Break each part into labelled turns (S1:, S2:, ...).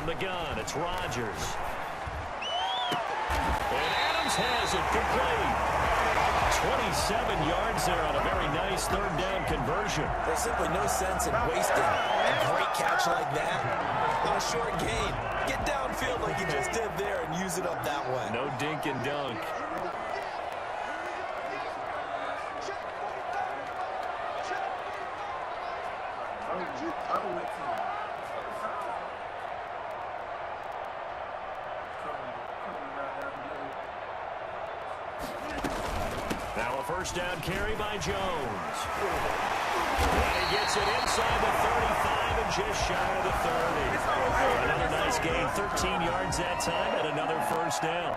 S1: From the gun, it's Rodgers. And Adams has it, complete. 27 yards there on a very nice third down conversion.
S2: There's simply no sense in wasting a great catch like that on a short gain. Get downfield like you just did there and use it up that way.
S1: No dink and dunk. Now a first down carry by Jones. And he gets it inside the 35 and just shy of the 30. Another nice gain, 13 yards that time, and another first down.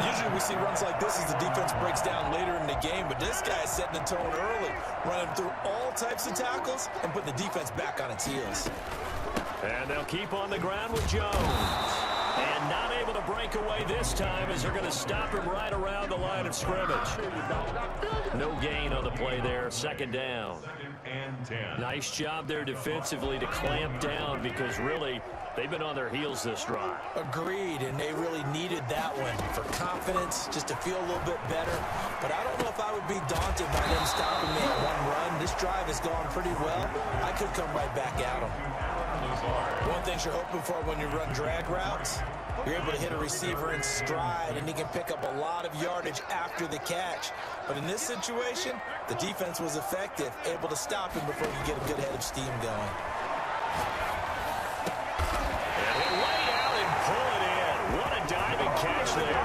S2: Usually we see runs like this as the defense breaks down later in the game, but this guy is setting the tone early, running through all types of tackles and putting the defense back on its heels.
S1: And they'll keep on the ground with Jones. And not able to break away this time as they're going to stop him right around the line of scrimmage. No gain on the play there, second down. Nice job there defensively to clamp down because really they've been on their heels this drive.
S2: Agreed, and they really needed that one for confidence, just to feel a little bit better. But I don't know if I would be daunted by them stopping me at one run. This drive has gone pretty well. I could come right back at them. One thing you're hoping for when you run drag routes, you're able to hit a receiver in stride, and he can pick up a lot of yardage after the catch. But in this situation, the defense was effective, able to stop him before he could get a good head of steam going.
S1: And he'll lay out and pull it in. What a diving catch there.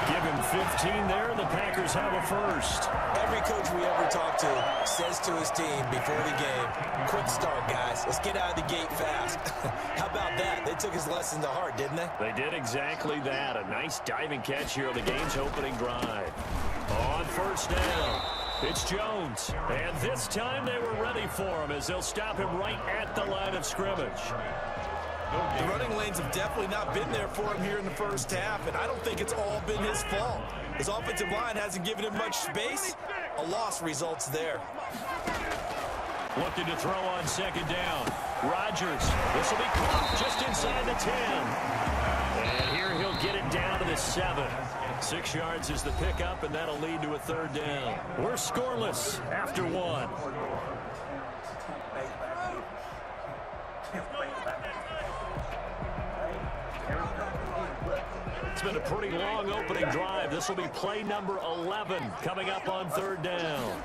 S1: Give him 15 there, and the Packers have a first.
S2: Every coach we ever talk to says to his team before the game, quick start, guys. Let's get out of the gate fast. How about that? They took his lesson to heart, didn't they?
S1: They did exactly that. A nice diving catch here on the game's opening drive. On first down, it's Jones. And this time they were ready for him as they'll stop him right at the line of scrimmage.
S2: The running lanes have definitely not been there for him here in the first half, and I don't think it's all been his fault. His offensive line hasn't given him much space. A loss results there.
S1: Looking to throw on second down. Rodgers. This will be caught just inside the 10. And here he'll get it down to the 7. 6 yards is the pickup, and that'll lead to a third down. We're scoreless after one. It's been a pretty long opening drive. This will be play number 11 coming up on third down.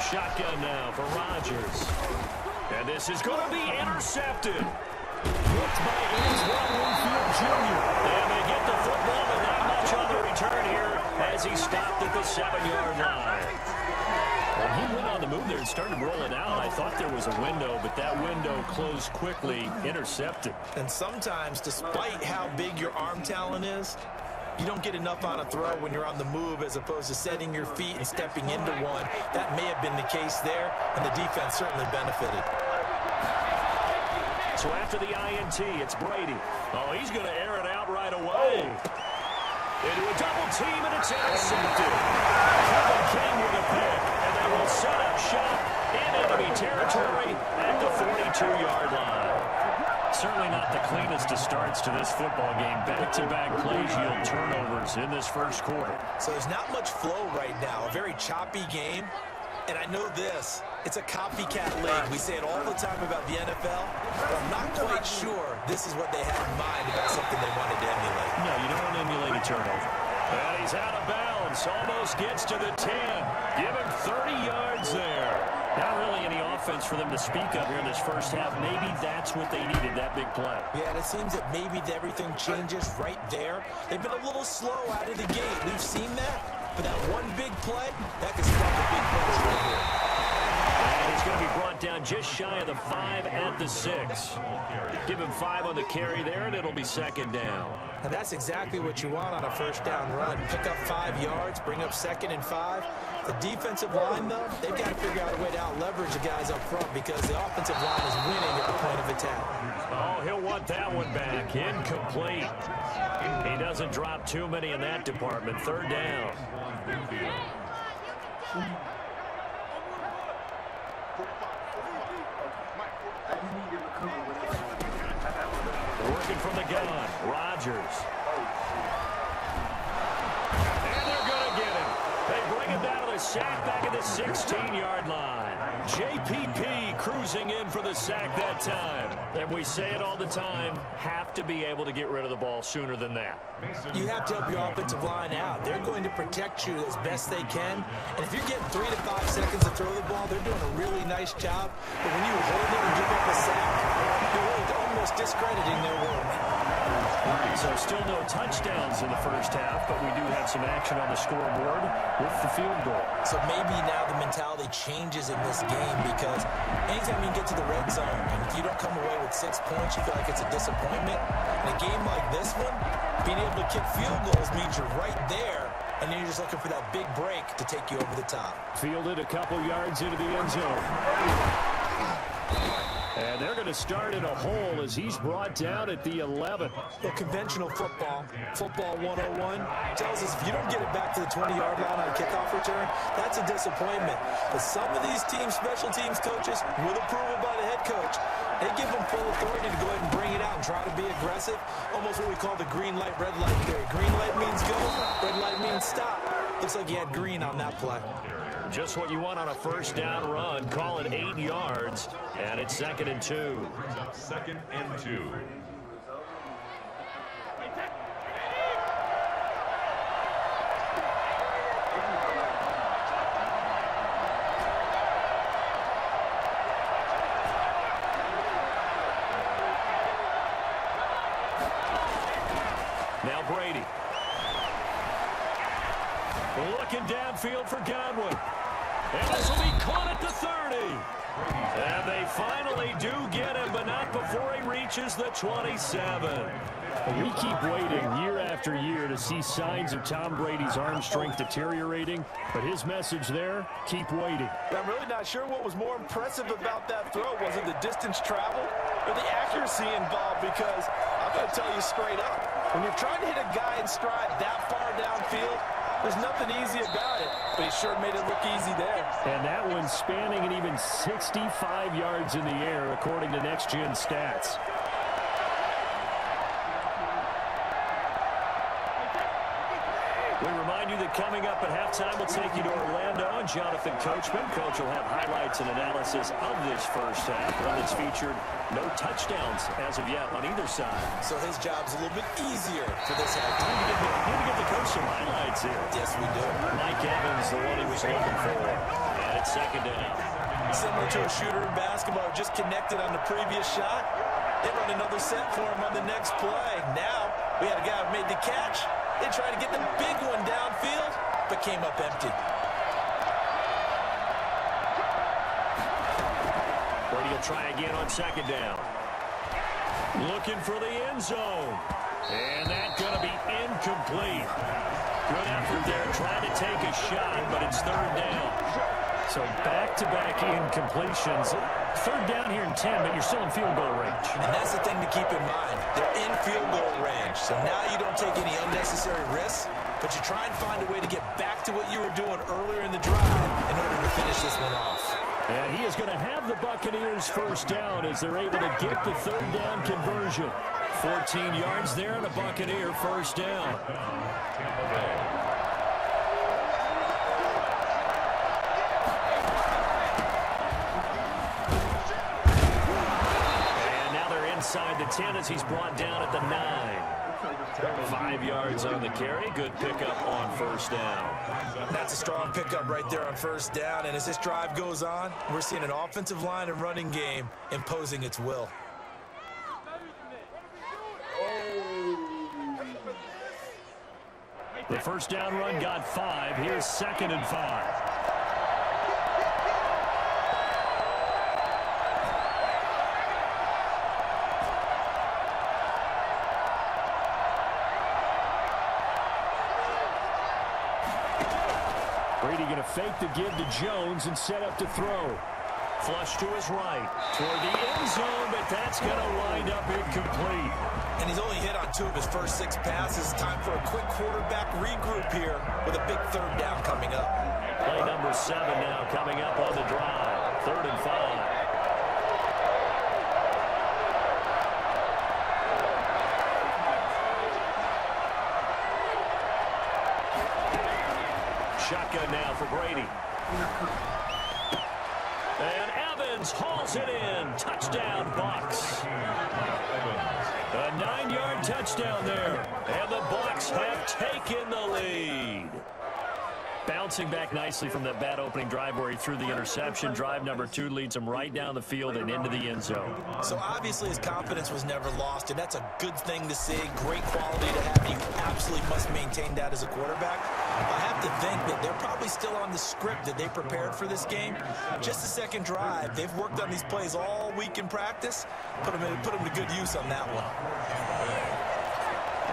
S1: Shotgun now for Rodgers. And this is going to be intercepted. Looked by Ainsworth Winfield Jr. And they get the football, but not much on the return here as he stopped at the 7-yard line. When he went on the move there and started rolling out, I thought there was a window, but that window closed quickly, intercepted.
S2: And sometimes, despite how big your arm talent is, you don't get enough on a throw when you're on the move as opposed to setting your feet and stepping into one. That may have been the case there, and the defense certainly benefited.
S1: So after the INT, it's Brady. Oh, he's going to air it out right away. Into a double team, and it's intercepted. Kevin King with a pick, and they will set up shop in enemy territory at the 42-yard line. Certainly not the cleanest of starts to this football game. Back-to-back plays yield turnovers in this first quarter.
S2: So there's not much flow right now. A very choppy game. And I know this, it's a copycat league. We say it all the time about the NFL, but I'm not quite sure this is what they had in mind about something they wanted to emulate.
S1: No, you don't want to emulate a turnover. And he's out of bounds, almost gets to the 10. Give him 30 yards there. Not really any offense for them to speak of here in this first half. Maybe that's what they needed, that big play.
S2: Yeah, and it seems that maybe everything changes right there. They've been a little slow out of the gate. We've seen that. But that one big play, that could spark a big punch right here.
S1: And he's going to be brought down just shy of the 5 at the 6. Give him 5 on the carry there, and it'll be second down.
S2: And that's exactly what you want on a first down run. Pick up 5 yards, bring up second and 5. The defensive line, though, they've got to figure out a way to out-leverage the guys up front because the offensive line is winning at the point of attack.
S1: Oh, he'll want that one back. Incomplete. He doesn't drop too many in that department. Third down. Working from the gun, Rodgers. And they're going to get him. They bring him down to the sack back at the 16-yard line. JPP cruising in for the sack that time. And we say it all the time, have to be able to get rid of the ball sooner than that.
S2: You have to help your offensive line out. They're going to protect you as best they can. And if you're getting 3 to 5 seconds to throw the ball, they're doing a really nice job. But when you hold it and give up a sack, you're really almost discrediting their work.
S1: So still no touchdowns in the first half, but we do have some action on the scoreboard with the field goal. So
S2: maybe now the mentality changes in this game because anytime you get to the red zone and if you don't come away with 6 points, you feel like it's a disappointment. In a game like this one, being able to kick field goals means you're right there, and then you're just looking for that big break to take you over the top.
S1: Fielded a couple yards into the end zone. And they're going to start in a hole as he's brought down at the 11.
S2: Well, conventional football 101, tells us if you don't get it back to the 20-yard line on a kickoff return, that's a disappointment. But some of these special teams coaches, with approval by the head coach, they give them full authority to go ahead and bring it out and try to be aggressive. Almost what we call the green light, red light theory. Green light means go, red light means stop. Looks like he had green on that play.
S1: Just what you want on a first down run. Call it 8 yards, and it's 2nd and 2.
S3: 2nd and 2.
S1: Now Brady. Looking downfield for Godwin. And this will be caught at the 30. And they finally do get him, but not before he reaches the 27.
S4: We keep waiting year after year to see signs of Tom Brady's arm strength deteriorating, but his message there, keep waiting.
S5: I'm really not sure what was more impressive about that throw. Was it the distance traveled or the accuracy involved? Because I'm going to tell you straight up, when you're trying to hit a guy in stride that far downfield, there's nothing easy about it, but he sure made it look easy there.
S4: And that one spanning an even 65 yards in the air, according to Next Gen Stats.
S1: We remind you that coming up at halftime, we'll take you to Orlando and Jonathan Coachman. Coach will have highlights and analysis of this first half, one that's featured no touchdowns as of yet on either side.
S2: So his job's a little bit easier for this halftime.
S1: Need to give the coach some highlights here.
S2: Yes, we do.
S1: Mike Evans, the one he was looking for. And it's 2nd down.
S2: Similar to a shooter in basketball, just connected on the previous shot. They run another set for him on the next play. Now, we had a guy who made the catch. They tried to get the big one downfield, but came up empty.
S1: Brady will try again on 2nd down. Looking for the end zone. And that's going to be incomplete. Good effort there, trying to take a shot, but it's 3rd down.
S4: So back-to-back incompletions. 3rd down here in 10, but you're still in field goal range.
S2: And that's the thing to keep in mind. They're in field goal range. So now you don't take any unnecessary risks, but you try and find a way to get back to what you were doing earlier in the drive in order to finish this one off.
S4: And he is going to have the Buccaneers first down as they're able to get the 3rd down conversion.
S1: 14 yards there and a Buccaneer first down. Inside the 10 as he's brought down at the 9. 5 yards on the carry. Good pickup on first down.
S2: That's a strong pickup right there on first down. And as this drive goes on, we're seeing an offensive line and running game imposing its will.
S4: The first down run got 5. Here's 2nd and 5. Brady going to fake the give to Jones and set up to throw.
S1: Flush to his right. Toward the end zone, but that's going to wind up incomplete.
S2: And he's only hit on 2 of his first 6 passes. Time for a quick quarterback regroup here with a big 3rd down coming up.
S1: Play number 7 now coming up on the drive. 3rd and 5. Shotgun now for Brady. And Evans hauls it in. Touchdown, Bucs. A 9-yard touchdown there. And the Bucs have taken the lead. Bouncing back nicely from that bad opening drive where he threw the interception. Drive number 2 leads him right down the field and into the end zone.
S2: So obviously his confidence was never lost, and that's a good thing to see. Great quality to have. You absolutely must maintain that as a quarterback. I have to think that they're probably still on the script that they prepared for this game. Just the second drive. They've worked on these plays all week in practice. Put them to good use on that one.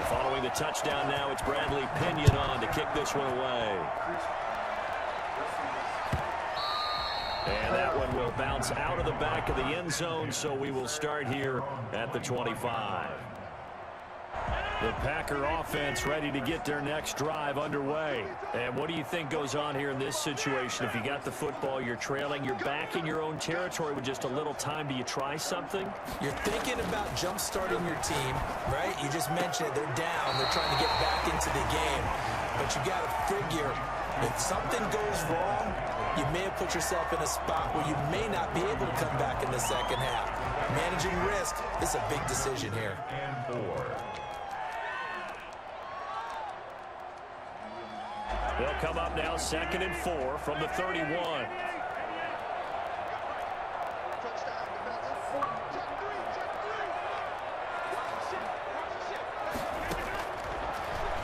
S1: Following the touchdown now, it's Bradley Pinion on to kick this one away. And that one will bounce out of the back of the end zone, so we will start here at the 25. The Packer offense ready to get their next drive underway. And what do you think goes on here in this situation? If you got the football, you're trailing, you're back in your own territory with just a little time. Do you try something?
S2: You're thinking about jump-starting your team, right? You just mentioned it. They're down. They're trying to get back into the game. But you got to figure, if something goes wrong, you may have put yourself in a spot where you may not be able to come back in the second half. Managing risk is a big decision here.
S3: And 4.
S1: They'll come up now 2nd and 4 from the 31.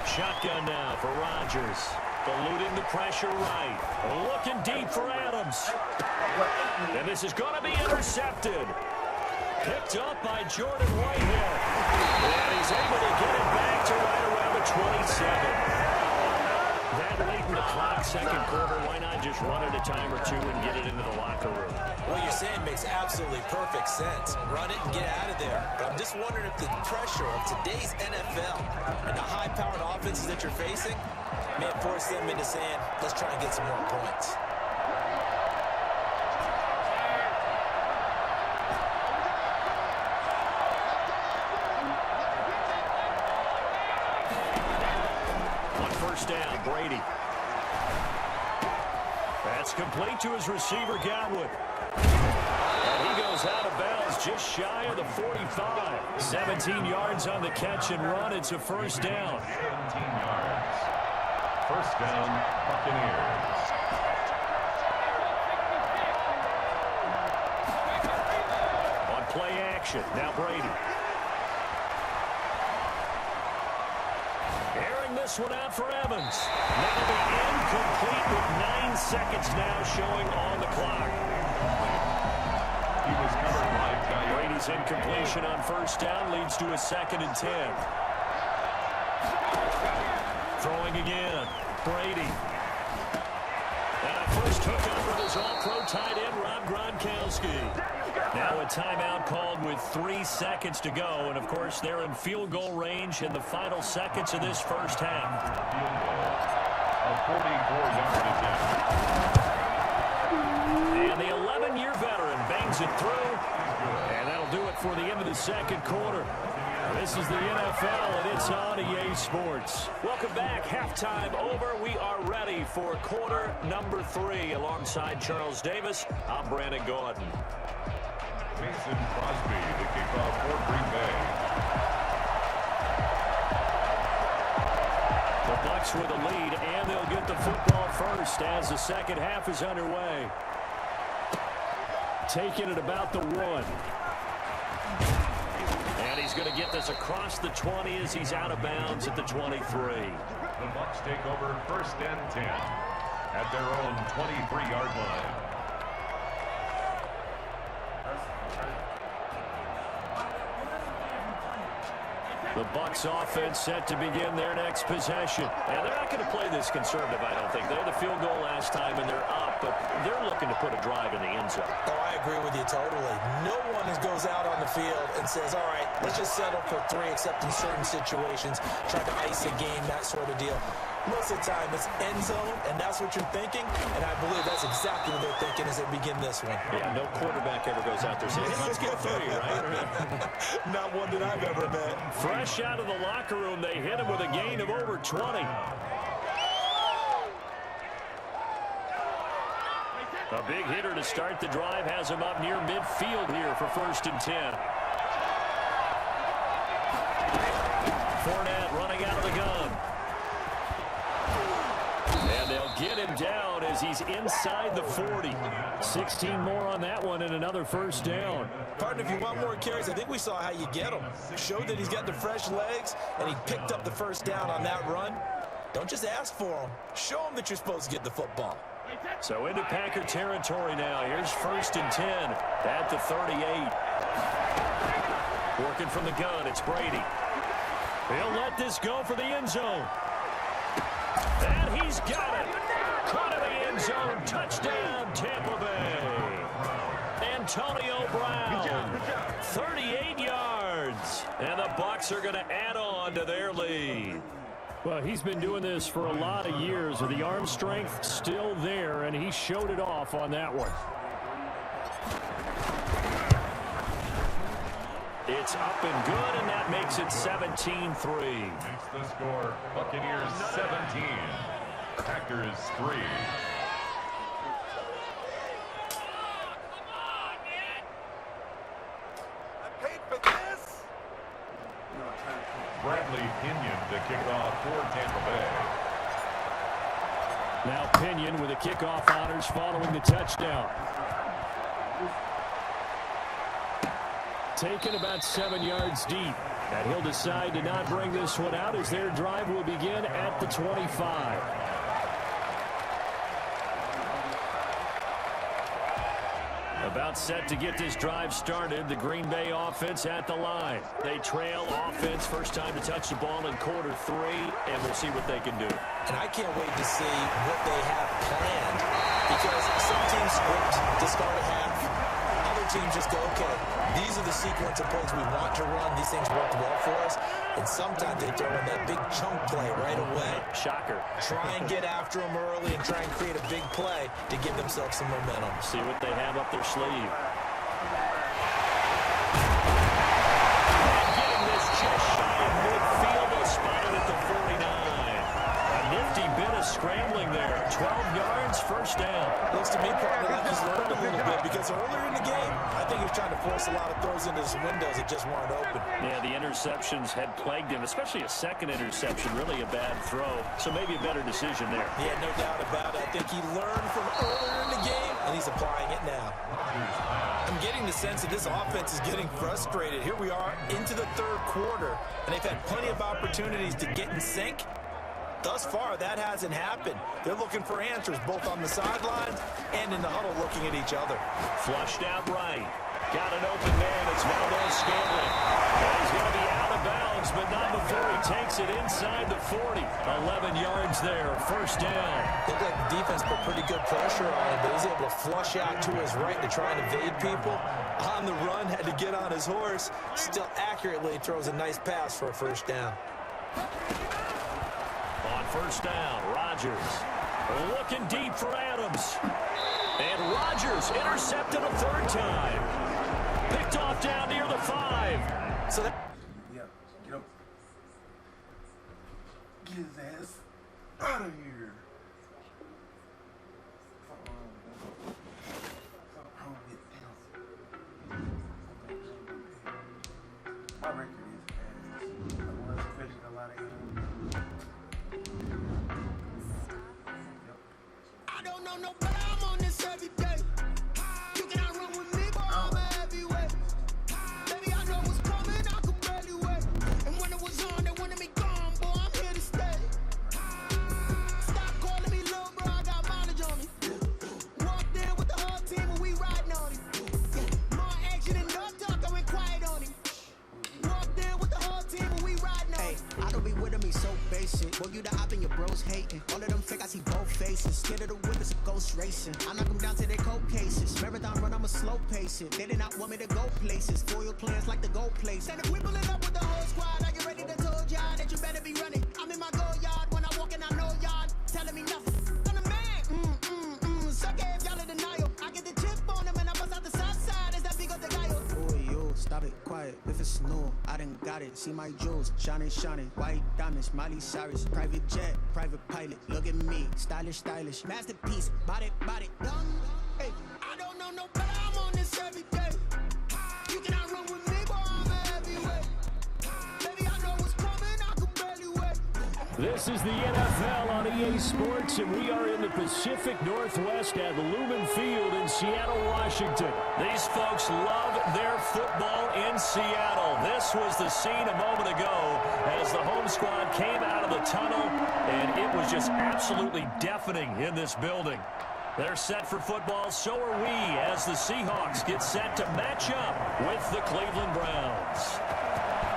S1: Shotgun now for Rodgers. Eluding the pressure right. Looking deep for Adams. And this is going to be intercepted. Picked up by Jordan Whitehead. And he's able to get it back to right around the 27. That late in the clock, second quarter, why not just run it a time or two and get it into the locker room?
S2: What you're saying makes absolutely perfect sense. Run it and get out of there. But I'm just wondering if the pressure of today's NFL and the high-powered offenses that you're facing may force them into saying, let's try and get some more points.
S1: Down, Brady. That's complete to his receiver, Godwin. And he goes out of bounds just shy of the 45. 17 yards on the catch and run. It's a first down.
S3: 17 yards. First down, Buccaneers.
S1: On play action, now Brady. This one out for Evans. That'll be incomplete with 9 seconds now showing on the clock.
S3: He was covered by
S1: Brady's incompletion on first down leads to a 2nd and 10. Throwing again. Brady. And a first hookup with his all-pro tight end, Rob Gronkowski. Now a timeout called with 3 seconds to go. And, of course, they're in field goal range in the final seconds of this first half.
S3: A 44-yard attempt.
S1: And the 11-year veteran bangs it through. And that'll do it for the end of the second quarter. This is the NFL, and it's on EA Sports. Welcome back. Halftime over. We are ready for quarter number 3. Alongside Charles Davis, I'm Brandon Gordon.
S3: Mason Crosby, the kickoff for Green Bay.
S1: The Bucs with the lead, and they'll get the football first as the second half is underway. Taking it about the 1. And he's going to get this across the 20 as he's out of bounds at the 23.
S3: The Bucs take over first and 10 at their own 23-yard line.
S1: The Bucs offense set to begin their next possession. And they're not going to play this conservative, I don't think. They had the field goal last time, and they're up, but they're looking to put a drive in the end zone.
S2: Oh, I agree with you totally. No one goes out on the field and says, all right, let's just settle for 3, except in certain situations, try to ice a game, that sort of deal. Most of the time, it's end zone, and that's what you're thinking, and I believe that's exactly what they're thinking as they begin this one.
S1: Yeah, no quarterback ever goes out there saying, hey, let's get 3, right?
S2: Not one that I've ever met.
S1: Fresh out of the locker room, they hit him with a gain of over 20.
S4: A big hitter to start the drive has him up near midfield here for 1st and 10. Fournette running out of the gun. And they'll get him down as he's inside the 40. 16 more on that one and another 1st down.
S2: Partner, if you want more carries, I think we saw how you get him. Showed that he's got the fresh legs, and he picked up the 1st down on that run. Don't just ask for him. Show him that you're supposed to get the football.
S4: So into Packer territory now. Here's 1st and 10 at the 38. Working from the gun, it's Brady. He'll let this go for the end zone. And he's got it. Caught in the end zone. Touchdown, Tampa Bay. Antonio Brown, 38 yards. And the Bucs are going to add on to their lead.
S5: Well, he's been doing this for a lot of years, with the arm strength still there, and he showed it off on that one.
S4: It's up and good, and that makes it 17-3.
S3: Makes the score Buccaneers 17, Packers 3. Bradley Pinion to kick off for Tampa Bay.
S5: Now Pinion with the kickoff honors following the touchdown. Taken about 7 yards deep. And he'll decide to not bring this one out as their drive will begin at the 25. About set to get this drive started. The Green Bay offense at the line. They trail offense. First time to touch the ball in quarter 3, and we'll see what they can do.
S2: And I can't wait to see what they have planned, because some teams script to start a half. Other teams just go, okay, these are the sequence of plays we want to run. These things worked well for us. And sometimes they throw in that big chunk play right away.
S4: Shocker.
S2: Try and get after them early and try and create a big play to give themselves some momentum.
S4: See what they have up their sleeve. And getting this just shy of midfield, they'll spot it at the 49. A nifty bit of scrambling there. 12 yards, 1st down.
S2: Looks to me, partner, that just learned a little bit, because earlier in the game, I think he was trying to force a lot of throws into his windows that just weren't open.
S4: Yeah, the interceptions had plagued him, especially a second interception, really a bad throw. So maybe a better decision there.
S2: Yeah, no doubt about it. I think he learned from earlier in the game, and he's applying it now. I'm getting the sense that this offense is getting frustrated. Here we are into the 3rd quarter, and they've had plenty of opportunities to get in sync. Thus far, that hasn't happened. They're looking for answers both on the sidelines and in the huddle, looking at each other.
S4: Flushed out right. Got an open man. It's Valdez-Scantling. And he's going to be out of bounds, but not before he takes it inside the 40. 11 yards there. 1st down.
S2: Looked like the defense put pretty good pressure on him, but he's able to flush out to his right to try and evade people. On the run, had to get on his horse. Still accurately throws a nice pass for a 1st down.
S4: On 1st down, Rodgers looking deep for Adams. And Rodgers intercepted a 3rd time. Picked off down near the 5.
S2: So that...
S6: Yeah, get up. Get his ass out of here. My record is ass. I was expecting a lot of
S7: I don't know nobody, I'm on this every day. You cannot run with me, boy, I'm a heavyweight. Baby, I know what's coming, I could barely wait. And when it was on, they wanted me gone, boy, I'm here to stay. Stop calling me little bro, I got mileage on me. Walked in with the whole team and we riding on him. More action and no talk, I went quiet on him. Walked in with the whole team and we riding on him.
S8: I don't be with me so basic. Boy, you the op and your bros hating. All of them fake, I see both faces. Scared of the wind, it's a ghost racing. I knock them down to their cold cases. Marathon run, I'ma slow pace it. They did not want me to go places. Foil plans like the go places.
S7: And if we pulling up with the whole squad, I get ready to told y'all that you better be running. I'm in my go yard when I walk in, I know y'all telling me nothing. I'm the man, suck it if y'all in denial. I get the chip on them and I bust out the south side. Is that big of the guy?
S8: Boy, yo, stop it, quiet. If it's snow, I done got it. See my jewels, shining, shining. White diamonds, Miley Cyrus. Private jet, private pilot. Look at me, stylish, stylish. Masterpiece, body, done.
S7: Hey, I don't know no better, I'm on this every day. You cannot run with me, boy, I'm a heavyweight. Baby, I know what's coming, I can barely wait.
S4: This is the NFL on EA Sports, and we are in the Pacific Northwest at Lumen Field in Seattle, Washington.
S1: These folks love their football in Seattle. This was the scene a moment ago as the home squad came out of the tunnel, and it was just absolutely deafening in this building. They're set for football, so are we, as the Seahawks get set to match up with the Cleveland Browns.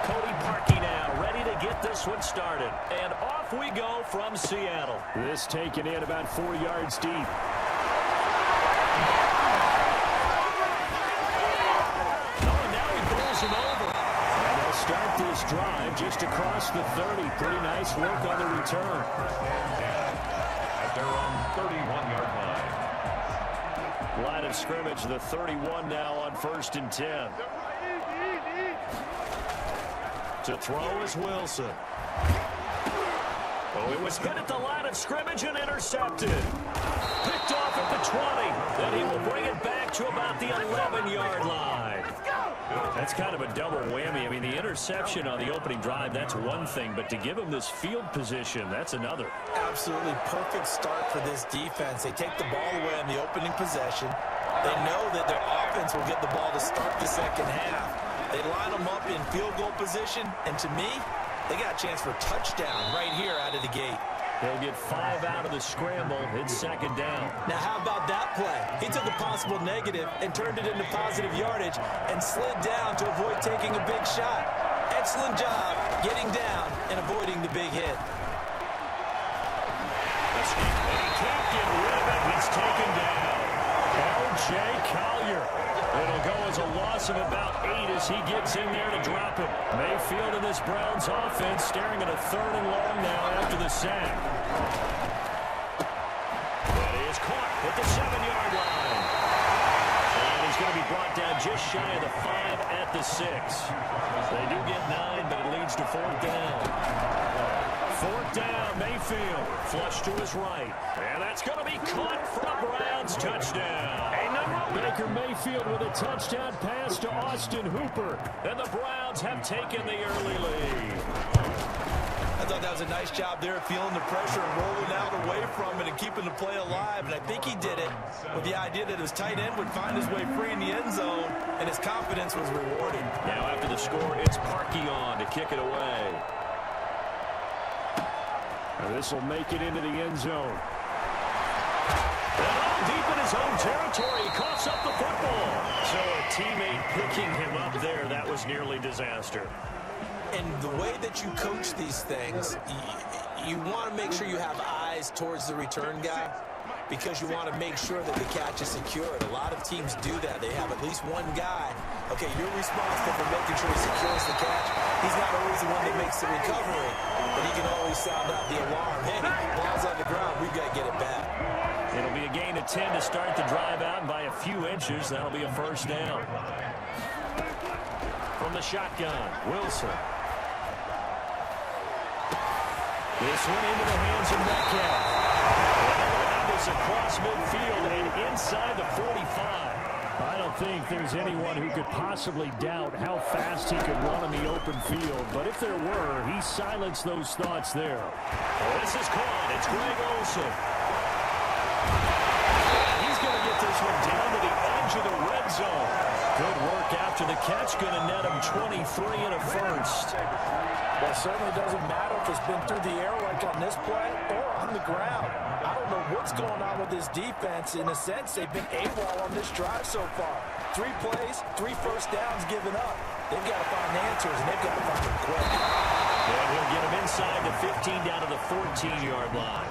S1: Cody Parkey now, ready to get this one started. And off we go from Seattle.
S4: This taken in about 4 yards deep.
S1: Oh, and now he bowls him over.
S4: And they'll start this drive just across the 30. Pretty nice work on the return.
S3: At their own 31-yard line.
S1: Line of scrimmage, the 31 now on 1st and 10. To throw is Wilson. Oh, it was hit at the line of scrimmage and intercepted. Picked off at the 20. Then he will bring it back to about the 11-yard line. That's kind of a double whammy. I mean, the interception on the opening drive, that's one thing. But to give him this field position, that's another.
S2: Absolutely perfect start for this defense. They take the ball away on the opening possession. They know that their offense will get the ball to start the second half. They line them up in field goal position, and to me, they got a chance for touchdown right here out of the gate.
S1: They'll get 5 out of the scramble. It's second down.
S2: Now, how about that play? He took a possible negative and turned it into positive yardage and slid down to avoid taking a big shot. Excellent job getting down and avoiding the big hit.
S1: And he can't get rid of it. He's taken down. L.J. Collier. It'll go as a loss of about 8 as he gets in there to drop him. Mayfield and this Browns offense staring at a 3rd and long now after the sack. That is caught at the 7-yard line. And he's going to be brought down just shy of the 5 at the 6. They do get 9, but it leads to 4th down. 4th down, Mayfield. Flush to his right. And that's going to be caught for a Browns touchdown.
S4: Baker Mayfield with a touchdown pass to Austin Hooper.
S1: And the Browns have taken the early lead.
S2: I thought that was a nice job there, feeling the pressure and rolling out away from it and keeping the play alive. And I think he did it with the idea that his tight end would find his way free in the end zone, and his confidence was rewarded.
S1: Now after the score, it's Parkey on to kick it away.
S4: And this will make it into the end zone.
S1: Deep in his own territory, he coughs up the football. So a teammate picking him up there, that was nearly disaster.
S2: And the way that you coach these things, you want to make sure you have eyes towards the return guy because you want to make sure that the catch is secured. A lot of teams do that. They have at least one guy. Okay, you're responsible for making sure he secures the catch. He's not always the one that makes the recovery, but he can always sound out the alarm. Hey, ball's on the ground. We've got to get it back.
S1: It'll be a gain of 10 to start the drive out, and by a few inches, that'll be a 1st down. From the shotgun, Wilson. This one into the hands of Metcalf. That is across midfield and inside the 45.
S4: I don't think there's anyone who could possibly doubt how fast he could run in the open field. But if there were, he silenced those thoughts there.
S1: This is caught. It's Greg Olsen. He's going to get this one down to the edge of the red zone. Good work after the catch. Going to net him 23 and a 1st.
S5: Well, it certainly doesn't matter if it's been through the air like on this play or on the ground. I don't know what's going on with this defense. In a sense, they've been AWOL on this drive so far. 3 plays, 3 first downs given up. They've got to find answers, and they've got to find them quick.
S1: And he'll get him inside the 15 down to the 14-yard line.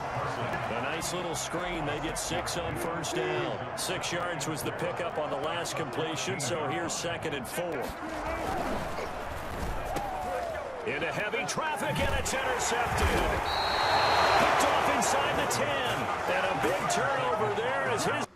S1: A nice little screen. They get 6 on 1st down. 6 yards was the pickup on the last completion, so here's 2nd and 4. Into heavy traffic, and it's intercepted. Picked off inside the 10. And a big turnover there as his